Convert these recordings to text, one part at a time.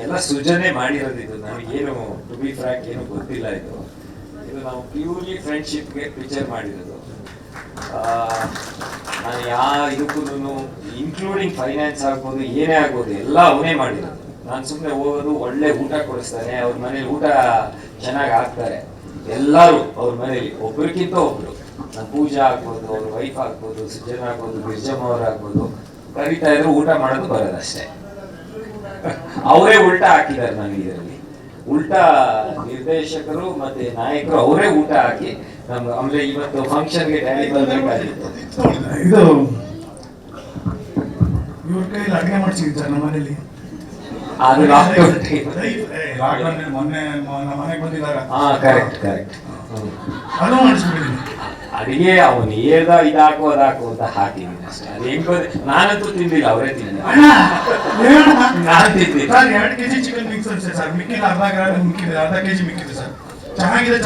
ಎಲ್ಲ ಸೃಜನೆ ಮಾಡಿರೋದು ಇದು. ನನಗೇನು ಟು ಬಿ ಫ್ರ್ಯಾಂಕ್ ಏನು ಗೊತ್ತಿಲ್ಲ ಇದು ನಾವು ಪ್ಯೂರ್ಲಿ ಫ್ರೆಂಡ್ಶಿಪ್ಗೆ ಪಿಕ್ಚರ್ ಮಾಡಿರೋದು. ನಾನು ಇದಕ್ಕೂ ಇನ್ಕ್ಲೂಡಿಂಗ್ ಫೈನಾನ್ಸ್ ಆಗ್ಬೋದು, ಏನೇ ಆಗ್ಬೋದು, ಎಲ್ಲ ಅವನೇ ಮಾಡಿರೋದು. ನಾನು ಸುಮ್ಮನೆ ಹೋಗೋದು, ಒಳ್ಳೆ ಊಟ ಕೊಡಿಸ್ತಾನೆ, ಅವ್ರ ಮನೇಲಿ ಊಟ ಚೆನ್ನಾಗಿ ಹಾಕ್ತಾರೆ ಎಲ್ಲರೂ. ಅವ್ರ ಮನೇಲಿ ಒಬ್ರಿಗಿಂತ ಒಬ್ರು, ನಮ್ಮ ಪೂಜಾ ಆಗ್ಬೋದು, ಅವ್ರ ವೈಫ್ ಆಗ್ಬೋದು, ಸುಜನ ಆಗ್ಬೋದು, ಗಿರ್ಜಮ್ಮ ಅವ್ರು ಆಗ್ಬೋದು, ಕರೀತಾ ಇದ್ರು ಊಟ ಮಾಡೋದು ಬರೋದಷ್ಟೇ. ಅವರೇ ಉಲ್ಟಾ ಹಾಕಿದ್ದಾರೆ ನನಗೆ ಇದರಲ್ಲಿ. ಉಲ್ಟಾ ನಿರ್ದೇಶಕರು ಮತ್ತೆ ನಾಯಕರು ಅವರೇ ಊಟ ಹಾಕಿ ನಮ್ಗೆ. ಆಮೇಲೆ ಇವತ್ತು ಫಂಕ್ಷನ್ಗೆ ಡ್ಯಾಡಿ ಬರ್ಬೇಕಾಗಿತ್ತು. ಇದು ಇವ್ರ ಕೈಲಿ ಅಡುಗೆ ಮಾಡ್ಸಿದ್ವಿ ಸರ್ ನಮ್ಮ ಮನೇಲಿ. ಅದು ಮೊನ್ನೆ ನಮ್ಮ ಮನೆಗೆ ಬಂದಿದ್ದಾರೆ. ಕರೆಕ್ಟ್ ಅದು ಮಾಡಿಸ್ಬಿಟ್ಟಿದ್ದೀನಿ. ಅಡಿಗೆ ಅವನು ಇದಾಕು ಅದಾಕು ಅಂತ ಹಾಕಿದ್ದೀನಿ ಅಷ್ಟೇ. ಅದು ಹೆಂಗ್ ನಾನಂತೂ ತಿಂದಿಲ್ಲ, ಅವರೇ ತಿಂದಿಲ್ಲ. ನಾನು ತಿಂದಿಲ್ಲ ಸರ್. 2 kg ಚಿಕನ್ ಮಿಕ್ಸ್ ಅನ್ಸೆ ಸರ್. ಮಿಕ್ಕಿದ ಅರ್ಧ kg ಮಿಕ್ಕಿದೆ ಸರ್. ಚೆನ್ನಾಗಿದೆ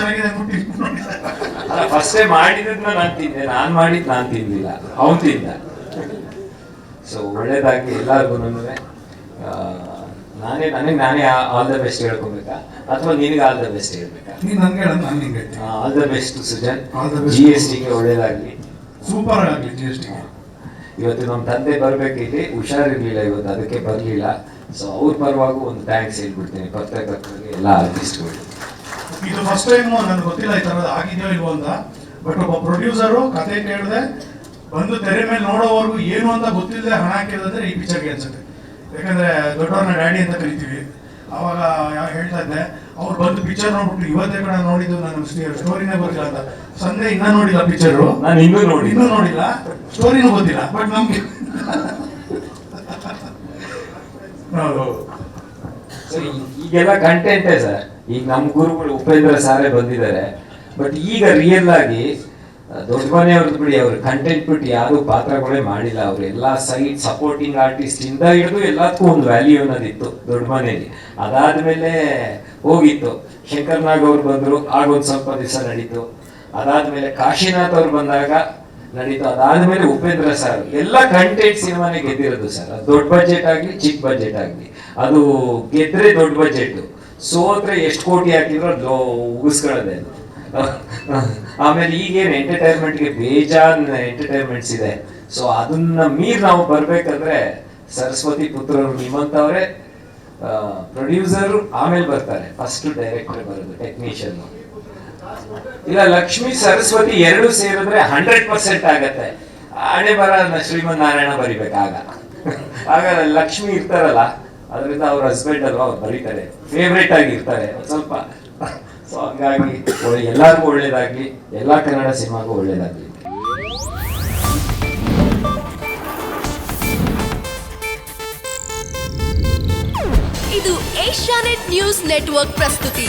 ಅಲ್ಲ, ಫಸ್ಟೇ ಮಾಡಿದ್ನ ನಾನು ತಿಂದೆ, ನಾನು ಮಾಡಿದ್ ನಾನು ತಿಂದಿಲ್ಲ, ಅವನು ತಿಂದ. ಸೊ ಒಳ್ಳೇದಾಗಿ ಎಲ್ಲರಿಗೂ. ನಾನೇ ಆಲ್ ದ ಬೆಸ್ಟ್ ಹೇಳ್ಕೊಬೇಕಾ ಅಥವಾ ನಿನಗೆ ಆಲ್ ದ ಬೆಸ್ಟ್ ಹೇಳ್ಬೇಕಾ? All the best Sujan. GST ಗೆ ಒಳ್ಳೇದಾಗ್ಲಿ, ಸೂಪರ್ ಆಗಲಿ. GST ಇವತ್ತು ನಮ್ಮ ತಂದೆ ಬರ್ಬೇಕಿಲ್ಲಿ, ಹುಷಾರಿರ್ಲಿಲ್ಲ ಇವತ್ತು, ಅದಕ್ಕೆ ಬರ್ಲಿಲ್ಲ. ಸೊ ಅವ್ರ ಪರವಾಗೂ ಒಂದು ಥ್ಯಾಂಕ್ಸ್ ಹೇಳ್ಬಿಡ್ತೀನಿ ಪತ್ರಕರ್ತರಿಗೆ, ಎಲ್ಲ ಆರ್ಟಿಸ್ಟ್ಗಳು. ಇದು ಫಸ್ಟ್ ಟೈಮ್ ನನಗೆ ಗೊತ್ತಿಲ್ಲ ಈ ಥರದ್ದು ಆಗಿದೆಯೋ ಇಲ್ವೋ ಅಂತ. ಬಟ್ ಒಬ್ಬ ಪ್ರೊಡ್ಯೂಸರು ಕತೆ ಕೇಳಿದೆ ಬಂದು ತೆರೆ ಮೇಲೆ ನೋಡೋವರೆಗೂ ಏನು ಅಂತ ಗೊತ್ತಿಲ್ಲದೆ ಹಣ ಹಾಕಿದ್ರೆ ಈ ಪಿಕ್ಚರ್ಗೆ ಅನ್ಸುತ್ತೆ. ಯಾಕಂದ್ರೆ ದೊಡ್ಡವ್ರನ್ನ ಡ್ಯಾಡಿ ಅಂತ ಕರಿತೀವಿ. ಅವಾಗ ಹೇಳ್ತಾ ಇದ್ದೆ, ಅವ್ರು ಬಂದು ಪಿಕ್ಚರ್ ನೋಡ್ಬಿಟ್ಟು ಇವತ್ತೇ ಕೂಡ ನೋಡಿದ್ದು, ನಾನು ಸ್ಟೋರಿನೇ ಗೊತ್ತಿಲ್ಲ ಅಂತ. ಸಂಜೆ ಇನ್ನೂ ನೋಡಿಲ್ಲ ಪಿಕ್ಚರು, ನಾನು ಇನ್ನೂ ನೋಡಿಲ್ಲ, ಸ್ಟೋರಿನೂ ಗೊತ್ತಿಲ್ಲ. ಬಟ್ ನಮ್ಗೆ ಈಗೆಲ್ಲ ಕಂಟೆಂಟೇ ಸರ್. ಈಗ ನಮ್ಮ ಗುರುಗಳು ಉಪೇಂದ್ರ ಸಾರೇ ಬಂದಿದ್ದಾರೆ. ಬಟ್ ಈಗ ರಿಯಲ್ ಆಗಿ ದೊಡ್ಡ ಮನೆಯವ್ರದ್ದು ಬಿಡಿ, ಅವ್ರ ಕಂಟೆಂಟ್ ಬಿಟ್ಟು ಯಾರು ಪಾತ್ರಗಳೇ ಮಾಡಿಲ್ಲ. ಅವರು ಎಲ್ಲ ಸೈಡ್ ಸಪೋರ್ಟಿಂಗ್ ಆರ್ಟಿಸ್ಟ್ ಇಂದ ಹಿಡಿದು ಎಲ್ಲದಕ್ಕೂ ಒಂದು ವ್ಯಾಲ್ಯೂ ಅನ್ನೋದಿತ್ತು ದೊಡ್ಡ ಮನೆಯಲ್ಲಿ. ಅದಾದ್ಮೇಲೆ ಹೋಗಿತ್ತು. ಶಂಕರ್ ನಾಗ್ ಅವ್ರು ಬಂದ್ರು, ಆಗೊಂದು ಸ್ವಲ್ಪ ದಿವಸ ನಡೀತು. ಅದಾದ್ಮೇಲೆ ಕಾಶಿನಾಥ್ ಅವ್ರು ಬಂದಾಗ ನಡೀತು. ಅದಾದ್ಮೇಲೆ ಉಪೇಂದ್ರ ಸರ್. ಎಲ್ಲ ಕಂಟೆಂಟ್ ಸಿನಿಮಾನೇ ಗೆದ್ದಿರೋದು ಸರ್. ದೊಡ್ಡ ಬಜೆಟ್ ಆಗ್ಲಿ ಚಿಕ್ಕ ಬಜೆಟ್ ಆಗ್ಲಿ, ಅದು ಗೆದ್ರೆ ದೊಡ್ಡ ಬಜೆಟ್, ಸೋತ್ರೆ ಎಷ್ಟು ಕೋಟಿ ಹಾಕಿದ್ರು ಅದು ಉಗಿಸ್ಕೊಳ್ಳೋದೆ ಅದು. ಆಮೇಲೆ ಈಗೇನು ಎಂಟರ್ಟೈನ್ಮೆಂಟ್ಗೆ ಬೇಜಾನ್ ಎಂಟರ್ಟೈನ್ಮೆಂಟ್ಸ್ ಇದೆ. ಸೊ ಅದನ್ನ ಮೀರ್ ನಾವು ಬರ್ಬೇಕಂದ್ರೆ ಸರಸ್ವತಿ ಪುತ್ರರು ನಿಮ್ಮಂತವ್ರೆ ಪ್ರೊಡ್ಯೂಸರ್, ಆಮೇಲೆ ಬರ್ತಾರೆ. ಫಸ್ಟ್ ಡೈರೆಕ್ಟರ್ ಬರೋದು, ಟೆಕ್ನಿಷಿಯನ್. ಇಲ್ಲ ಲಕ್ಷ್ಮಿ ಸರಸ್ವತಿ ಎರಡು ಸೇರಿದ್ರೆ 100% ಆಗತ್ತೆ. ಹಣೆ ಬರ ಶ್ರೀಮನ್ ನಾರಾಯಣ ಬರಿಬೇಕಾಗ. ಆಗ ಲಕ್ಷ್ಮಿ ಇರ್ತಾರಲ್ಲ, ಅದರಿಂದ ಅವ್ರ ಹಸ್ಬೆಂಡ್ ಅಲ್ವಾ, ಅವ್ರು ಬರೀತಾರೆ, ಫೇವ್ರೇಟ್ ಆಗಿ ಇರ್ತಾರೆ ಸ್ವಲ್ಪ. ಸೊ ಹಂಗಾಗಿ ಎಲ್ಲರಿಗೂ ಒಳ್ಳೇದಾಗ್ಲಿ, ಎಲ್ಲಾ ಕನ್ನಡ ಸಿನಿಮಾಗೂ ಒಳ್ಳೇದಾಗ್ಲಿ. ಇದು ಏಷ್ಯಾನೆಟ್ ನ್ಯೂಸ್ ನೆಟ್ವರ್ಕ್ ಪ್ರಸ್ತುತಿ.